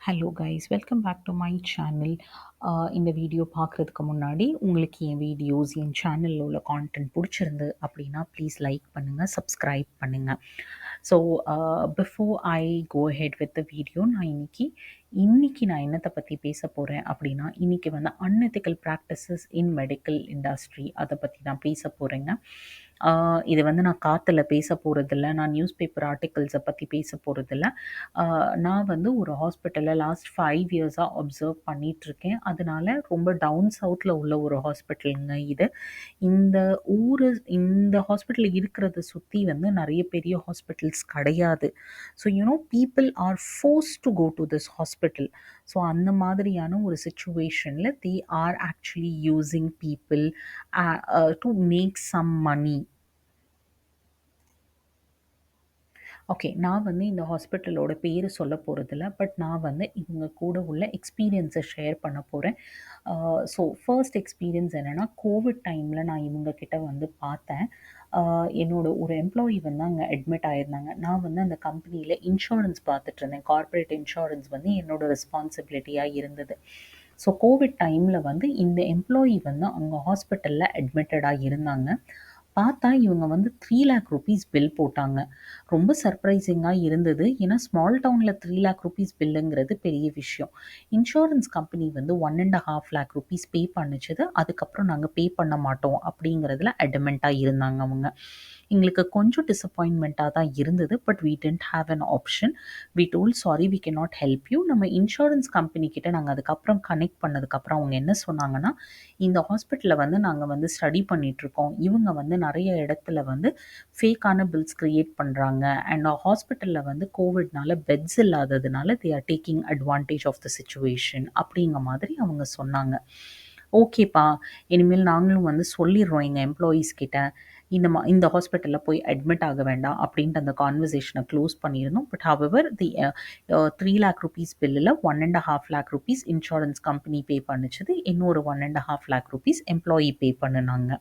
Hello guys, welcome back to my channel. இந்த video பார்க்குறதுக்கு முன்னாடி உங்களுக்கு என் வீடியோஸ் என் சேனலில் உள்ள கான்டென்ட் பிடிச்சிருந்து அப்படின்னா ப்ளீஸ் லைக் பண்ணுங்கள், சப்ஸ்கிரைப் பண்ணுங்கள். So before I go ahead with the video, நான் இன்னைக்கு நான் என்னத்தை பற்றி பேச போகிறேன் அப்படின்னா, இன்றைக்கி வந்து அன்எத்திக்கல் ப்ராக்டிசஸ் இன் மெடிக்கல் இண்டஸ்ட்ரி அதை பற்றி நான் பேச போகிறேங்க. இது வந்து நான் காற்றுல பேச போகிறதில்ல, நான் நியூஸ் பேப்பர் ஆர்டிகல்ஸை பற்றி பேச போகிறதில்ல. நான் வந்து ஒரு ஹாஸ்பிட்டலில் லாஸ்ட் 5 இயர்ஸாக அப்சர்வ் பண்ணிகிட்ருக்கேன். அதனால ரொம்ப டவுன் சவுத்தில் உள்ள ஒரு ஹாஸ்பிட்டலுங்க இது. இந்த ஊரு இந்த ஹாஸ்பிட்டல் இருக்கிறத சுற்றி வந்து நிறைய பெரிய ஹாஸ்பிட்டல்ஸ் கிடையாது. So people are forced to go to this hospital. So அந்த மாதிரியான ஒரு சிச்சுவேஷனில் they are actually using people to make some money. Okay, நான் வந்து இந்த ஹாஸ்பிட்டலோட பேர் சொல்ல போகிறதில்ல, பட் நான் வந்து இவங்க கூட உள்ள எக்ஸ்பீரியன்ஸை ஷேர் பண்ண போகிறேன். ஸோ ஃபர்ஸ்ட் எக்ஸ்பீரியன்ஸ் என்னென்னா, கோவிட் டைமில் நான் இவங்கக்கிட்ட வந்து பார்த்தேன். என்னோட ஒரு எம்ப்ளாயி வந்து அங்கே அட்மிட் ஆகியிருந்தாங்க. நான் வந்து அந்த கம்பெனியில் இன்சூரன்ஸ் பார்த்துட்டு இருந்தேன். கார்ப்பரேட் இன்சூரன்ஸ் வந்து என்னோட ரெஸ்பான்சிபிலிட்டியாக இருந்தது. ஸோ கோவிட் டைமில் வந்து இந்த எம்ப்ளாயி வந்து அங்கே ஹாஸ்பிட்டலில் அட்மிட்டடாக இருந்தாங்க. பார்த்தா இவங்க வந்து 3 lakh rupees பில் போட்டாங்க. ரொம்ப சர்ப்ரைசிங்காக இருந்தது. ஏன்னா ஸ்மால் டவுனில் 3 lakh rupees பில்லுங்கிறது பெரிய விஷயம். இன்சூரன்ஸ் கம்பெனி வந்து 1.5 lakh rupees பே பண்ணிச்சது. அதுக்கப்புறம் நாங்கள் பே பண்ண மாட்டோம் அப்படிங்கிறதுல அடமெண்ட்டாக இருந்தாங்க அவங்க. எங்களுக்கு கொஞ்சம் டிசப்பாயின்மெண்ட்டாக தான் இருந்தது. But we didn't have an option. we told sorry we cannot help you. நம்ம இன்சூரன்ஸ் கம்பெனி கிட்ட நாங்கள் அதுக்கப்புறம் கனெக்ட் பண்ணதுக்கப்புறம் அவங்க என்ன சொன்னாங்கன்னா, இந்த ஹாஸ்பிட்டலில் வந்து நாங்கள் வந்து ஸ்டடி பண்ணிகிட்ருக்கோம். இவங்க வந்து நிறைய இடத்துல வந்து ஃபேக்கான பில்ஸ் க்ரியேட் பண்ணுறாங்க. அண்ட் ஹாஸ்பிட்டலில் வந்து கோவிட்னால பெட்ஸ் இல்லாததுனால they are taking advantage of the situation அப்படிங்கிற மாதிரி அவங்க சொன்னாங்க. ஓகேப்பா, இனிமேல் நாங்களும் வந்து சொல்லிடுறோம் எங்கள் எம்ப்ளாயீஸ் கிட்ட, இந்த ஹாஸ்பிட்டலில் போய் அட்மிட் ஆக வேண்டாம் அப்படின்ட்டு அந்த கான்வர்சேஷனை க்ளோஸ் பண்ணியிருந்தோம். But however the 3 lakh rupees பில்லில் 1.5 lakh rupees insurance company pay பண்ணிச்சது. இன்னொரு 1.5 lakh rupees எம்ப்ளாயி பே பண்ணினாங்க.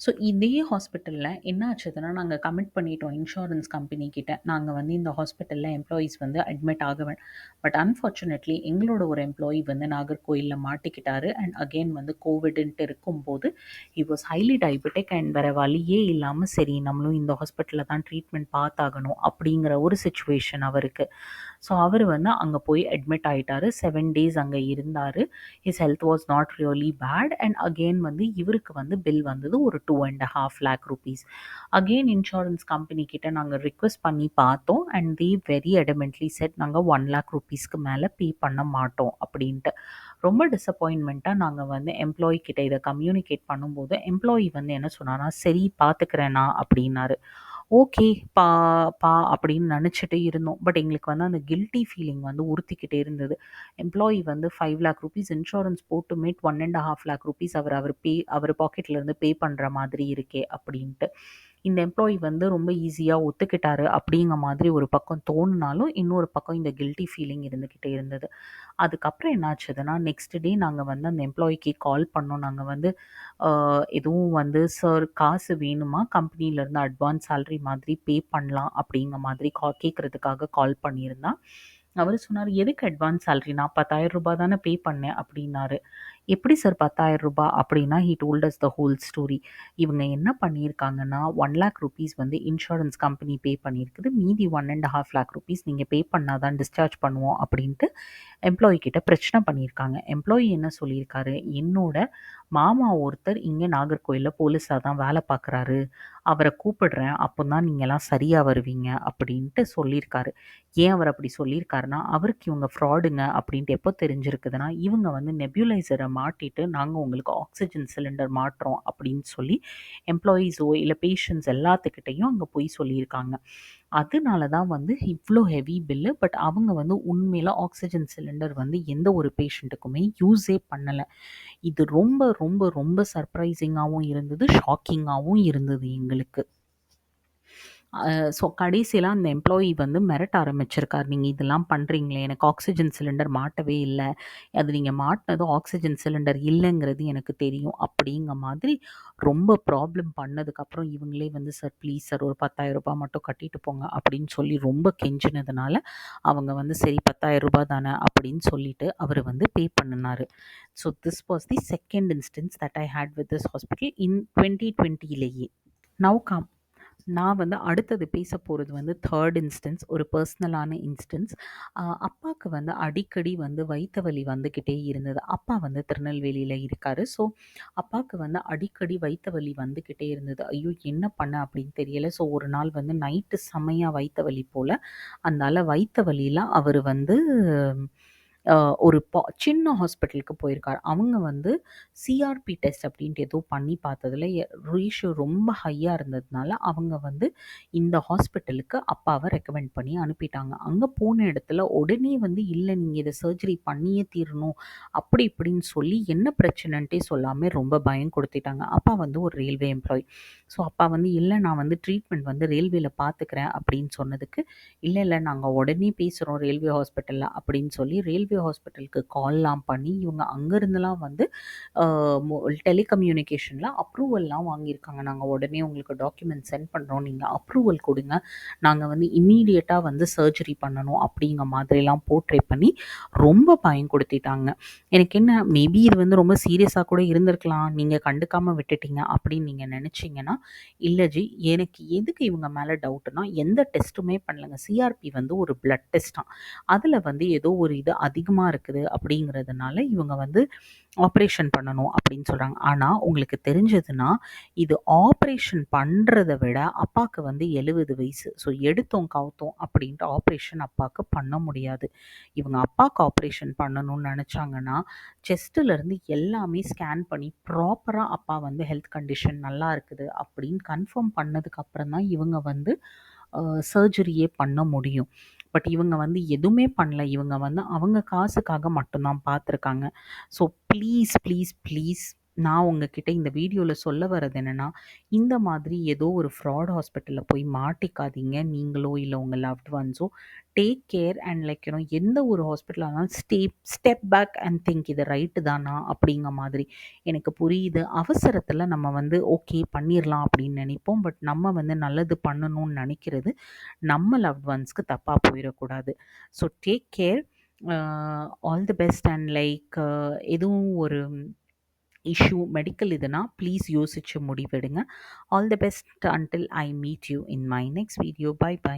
ஸோ இதே ஹாஸ்பிட்டலில் என்ன ஆச்சுதுன்னா, நாங்கள் கமிட் பண்ணிட்டோம் இன்சூரன்ஸ் கம்பெனி கிட்ட, நாங்கள் வந்து இந்த ஹாஸ்பிட்டலில் எம்ப்ளாயீஸ் வந்து அட்மிட் ஆக பட் அன்ஃபார்ச்சுனேட்லி எங்களோட ஒரு எம்ப்ளாயி வந்து நாகர்கோயிலில் மாட்டிக்கிட்டாரு. அண்ட் அகெயின் வந்து கோவிட்ன்ட்டு இருக்கும்போது he was highly diabetic and வேறு வழியே இல்லாமல் சரி நம்மளும் இந்த ஹாஸ்பிட்டலில் தான் ட்ரீட்மெண்ட் பார்த்தாகணும் அப்படிங்கிற ஒரு சுச்சுவேஷன் அவருக்கு. ஸோ அவர் வந்து அங்கே போய் அட்மிட் ஆகிட்டார். 7 days அங்கே இருந்தார். His health was not really bad. And again வந்து இவருக்கு வந்து பில் வந்தது ஒரு 2.5 lakh rupees. Again insurance company கிட்ட நாங்கள் ரிக்வெஸ்ட் பண்ணி பார்த்தோம். And they very adamantly said நாங்கள் 1 lakh rupeesக்கு மேலே பே பண்ண மாட்டோம் அப்படின்ட்டு. ரொம்ப டிசப்பாயின்மெண்ட்டாக நாங்கள் வந்து எம்ப்ளாயி கிட்ட இதை கம்யூனிகேட் பண்ணும்போது எம்ப்ளாயி வந்து என்ன சொன்னார்னா, சரி பார்த்துக்கிறேண்ணா அப்படின்னாரு. ஓகே பா பா அப்படின்னு நினச்சிட்டு இருந்தோம். பட் எங்களுக்கு வந்து அந்த கில்ட்டி ஃபீலிங் வந்து உறுத்திக்கிட்டே இருந்தது. எம்ப்ளாயி வந்து 5 lakh rupees இன்சூரன்ஸ் போட்டுமே 1.5 lakh rupees அவர் பாக்கெட்லேருந்து பே பண்ணுற மாதிரி இருக்கே அப்படின்ட்டு. இந்த எம்ப்ளாயி வந்து ரொம்ப ஈஸியாக ஒத்துக்கிட்டாரு அப்படிங்கிற மாதிரி ஒரு பக்கம் தோணுனாலும், இன்னொரு பக்கம் இந்த கில்ட்டி ஃபீலிங் இருந்துக்கிட்டே இருந்தது. அதுக்கப்புறம் என்னாச்சுதுன்னா, நெக்ஸ்ட் டே நாங்கள் வந்து அந்த எம்ப்ளாயிக்கு கால் பண்ணோம். நாங்கள் வந்து எதுவும் வந்து சார் காசு வேணுமா, கம்பெனிலேருந்து அட்வான்ஸ் சேலரி மாதிரி பே பண்ணலாம் அப்படிங்கிற மாதிரி கேட்குறதுக்காக கால் பண்ணியிருந்தான். அவர் சொன்னார், எதுக்கு அட்வான்ஸ் சேலரி, நான் 10,000 தானே பே பண்ணேன் அப்படின்னாரு. எப்படி சார் 10,000 அப்படின்னா, he told as the whole story. இவங்க என்ன பண்ணியிருக்காங்கன்னா, 1 lakh rupees வந்து இன்சூரன்ஸ் கம்பெனி பே பண்ணியிருக்குது. மீதி 1.5 lakh rupees நீங்கள் பே பண்ணால் தான் டிஸ்சார்ஜ் பண்ணுவோம் அப்படின்ட்டு எம்ப்ளாயி கிட்ட பிரச்சனை பண்ணியிருக்காங்க. எம்ப்ளாயி என்ன சொல்லியிருக்காரு, என்னோட மாமா ஒருத்தர் இங்கே நாகர்கோயிலில் போலீஸாக தான் வேலை பார்க்குறாரு. அவரை கூப்பிடுறேன், அப்போ தான் நீங்கள்லாம் சரியாக வருவீங்க அப்படின்ட்டு சொல்லியிருக்காரு. ஏன் அவர் அப்படி சொல்லியிருக்காருன்னா, அவருக்கு இவங்க ஃப்ராடுங்க அப்படின்ட்டு எப்போ தெரிஞ்சிருக்குதுன்னா, இவங்க வந்து நெப்யூலைசரை மாட்டிட்டு நாங்கள் உங்களுக்கு ஆக்சிஜன் சிலிண்டர் மாட்டுறோம் அப்படின்னு சொல்லி எம்ப்ளாயீஸோ இல்லை பேஷண்ட்ஸ் எல்லாத்துக்கிட்டையும் அங்கே போய் சொல்லியிருக்காங்க. அதனால தான் வந்து இவ்வளோ ஹெவி பில்லு. பட் அவங்க வந்து உண்மையில ஆக்சிஜன் சிலிண்டர் வந்து எந்த ஒரு பேஷண்ட்டுக்குமே யூஸே பண்ணலை. இது ரொம்ப ரொம்ப ரொம்ப சர்ப்ரைசிங்காகவும் இருந்தது, ஷாக்கிங்காகவும் இருந்தது எங்களுக்கு. ஸோ கடைசியில அந்த எம்ப்ளாயி வந்து மிரட்ட ஆரம்பிச்சிருக்காரு. "நீங்க இதெல்லாம் பண்றீங்களே! எனக்கு ஆக்ஸிஜன் சிலிண்டர் மாட்டவே இல்ல. அது நீங்க மாட்டுனதும் ஆக்ஸிஜன் சிலிண்டர் இல்லங்கிறது எனக்கு தெரியும்." அப்படிங்க மாதிரி ரொம்ப ப்ராப்ளம் பண்ணதுக்கப்புறம் இவங்களே வந்து, "சார் ப்ளீஸ் சார் ஒரு ரூ. 10,000 மட்டும் கட்டிட்டு போங்க." அப்படின்னு சொல்லி ரொம்ப கெஞ்சினதுனால, அவங்க வந்து சரி ரூ. 10,000 தானே அப்படின்னு சொல்லிட்டு அவரு வந்து பே பண்ணுனாரு. So this was the second instance that I had with this hospital in 2020லேயே. நவ் கம் நான் வந்து அடுத்தது பேச போகிறது வந்து தேர்ட் இன்ஸ்டன்ஸ், ஒரு பர்சனலான இன்ஸ்டன்ஸ். அப்பாவுக்கு வந்து அடிக்கடி வந்து வயிற்று வலி வந்துக்கிட்டே இருந்தது. அப்பா வந்து திருநெல்வேலியில் இருக்கார். ஸோ அப்பாவுக்கு வந்து அடிக்கடி வயிற்று வலி வந்துக்கிட்டே இருந்தது. ஐயோ என்ன பண்ண அப்படின்னு தெரியலை. ஸோ ஒரு நாள் வந்து நைட்டு செம்மையாக வயிற்று வலி போல், அதனால் வயிற்று வலியில் அவர் வந்து ஒரு சின்ன ஹாஸ்பிட்டலுக்கு போயிருக்கார். அவங்க வந்து சிஆர்பி டெஸ்ட் அப்படின்ட்டு ஏதோ பண்ணி பார்த்ததுல ரேஷியோ ரொம்ப ஹையாக இருந்ததுனால அவங்க வந்து இந்த ஹாஸ்பிட்டலுக்கு அப்பாவை ரெக்கமெண்ட் பண்ணி அனுப்பிட்டாங்க. அங்கே போன இடத்துல உடனே வந்து இல்லை நீங்கள் இதை சர்ஜரி பண்ணியே தீரணும் அப்படி இப்படின்னு சொல்லி என்ன பிரச்சனைன்ட்டே சொல்லாமல் ரொம்ப பயம் கொடுத்துட்டாங்க. அப்பா வந்து ஒரு ரயில்வே எம்ப்ளாயி. ஸோ அப்பா வந்து இல்லை நான் வந்து ட்ரீட்மெண்ட் வந்து ரயில்வேல பார்த்துக்கிறேன் அப்படின்னு சொன்னதுக்கு, இல்லை இல்லை நாங்கள் உடனே பேசுகிறோம் ரயில்வே ஹாஸ்பிட்டலில் அப்படின்னு சொல்லி ரயில்வே ஹாஸ்பிட்டலுக்கு கால்லாம் பண்ணி இவங்க அங்கேருந்துலாம் வந்து டெலிகம்யூனிகேஷனில் அப்ரூவல்லாம் வாங்கியிருக்காங்க. நாங்கள் உடனே உங்களுக்கு டாக்குமெண்ட் சென்ட் பண்ணுறோம், நீங்கள் அப்ரூவல் கொடுங்க, நாங்கள் வந்து இம்மீடியட்டாக வந்து சர்ஜரி பண்ணணும் அப்படிங்கிற மாதிரிலாம் போர்ட்ரே பண்ணி ரொம்ப பயம் கொடுத்திட்டாங்க. எனக்கு என்ன மேபி இது வந்து ரொம்ப சீரியஸாக கூட இருந்திருக்கலாம், நீங்கள் கண்டுக்காமல் விட்டுட்டீங்க அப்படின்னு நீங்கள் நினச்சிங்கன்னா, இல்லை ஜி எனக்கு எதுக்கு இவங்க மேலே டவுட்டுனா எந்த டெஸ்ட்டுமே பண்ணலங்க. சிஆர்பி வந்து ஒரு பிளட் டெஸ்ட் தான். அதில் வந்து ஏதோ ஒரு இது அதிகமாக இருக்குது அப்படிங்கிறதுனால இவங்க வந்து ஆப்ரேஷன் பண்ணணும் அப்படின்னு சொல்கிறாங்க. ஆனால் உங்களுக்கு தெரிஞ்சதுன்னா இது ஆப்ரேஷன் பண்ணுறத விட அப்பாவுக்கு வந்து 70 வயசு. ஸோ எடுத்தோம் கவுத்தோம் அப்படின்ட்டு ஆப்ரேஷன் அப்பாவுக்கு பண்ண முடியாது. இவங்க அப்பாவுக்கு ஆப்ரேஷன் பண்ணணும்னு நினச்சாங்கன்னா செஸ்ட்டிலேருந்து எல்லாமே ஸ்கேன் பண்ணி ப்ராப்பராக அப்பா வந்து ஹெல்த் கண்டிஷன் நல்லா இருக்குது அப்படின்னு கன்ஃபார்ம் பண்ணதுக்கப்புறம் தான் இவங்க வந்து சர்ஜரியே பண்ண முடியும். பட் இவங்க வந்து எதுவுமே பண்ணல. இவங்க வந்து அவங்க காசுக்காக மட்டும்தான் பார்த்துருக்காங்க. ஸோ ப்ளீஸ், ப்ளீஸ், ப்ளீஸ் நான் உங்ககிட்ட இந்த வீடியோவில் சொல்ல வர்றது என்னென்னா, இந்த மாதிரி ஏதோ ஒரு ஃப்ராட் ஹாஸ்பிட்டலில் போய் மாட்டிக்காதீங்க. நீங்களோ இல்லை உங்கள் லவ்ட் ஒன்ஸோ டேக் கேர் அண்ட் லைக் எந்த ஒரு ஹாஸ்பிட்டலாக இருந்தாலும் ஸ்டெப் பேக் அண்ட் திங்க் இது ரைட்டு தானா அப்படிங்கிற மாதிரி. எனக்கு புரியுது அவசரத்தில் நம்ம வந்து ஓகே பண்ணிடலாம் அப்படின்னு நினைப்போம். பட் நம்ம வந்து நல்லது பண்ணணும்னு நினைக்கிறது நம்ம லவ்ட் ஒன்ஸ்க்கு தப்பாக போயிடக்கூடாது. So take care. All the best and like எதுவும் ஒரு இஷ்யூ மெடிக்கல் இதுனா ப்ளீஸ் யோசிச்சு முடிவெடுங்க. All the best until I meet you in my next video. Bye by.